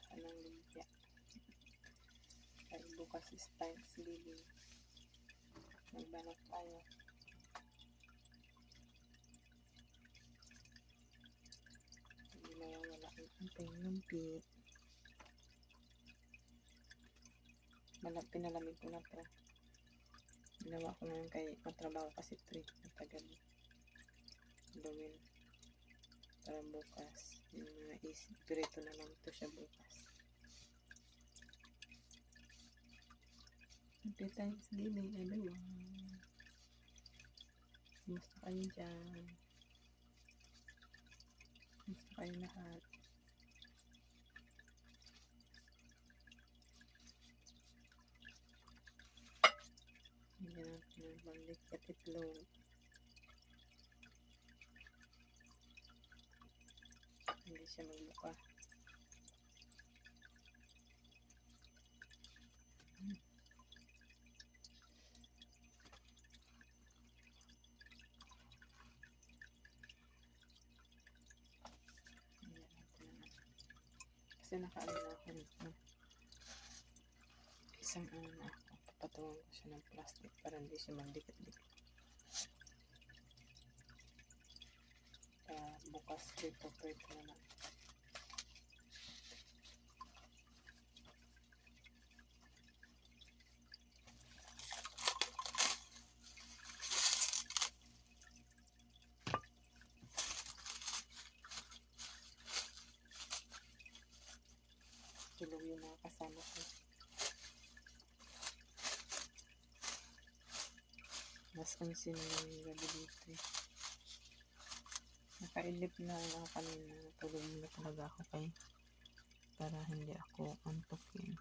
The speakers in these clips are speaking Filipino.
siya ng lumpia. Kaya bukas is Thanksgiving. Magbalot tayo. Hindi na yung wala ang ating lumpia. Pinalamig ko na to. Ginawa ko ngayon kay matrabaho kasi ito matagal gawin para bukas. Yung mga isipirito na lang ito siya bukas. Happy Thanksgiving everyone. Kumusta kayo dyan? Kumusta kayo lahat? Hindi natin ang balik at itlog. Hindi siya magbuka. Kasi nakaano na ako nito. Isang ano na ako. Papatungan ko siya ng plastic para hindi siya magdikit-dikit. Bukas dito pwede na lang. Tulog yung mga kasama ko. Mas 11 na yung gabi dito eh. Nakailip na ako kanina. Tulog muna talaga ako para hindi ako antukin.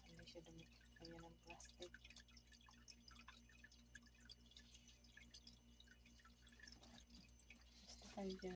Hindi siya dumikit kanya ng plastic. Basta kayo dyan.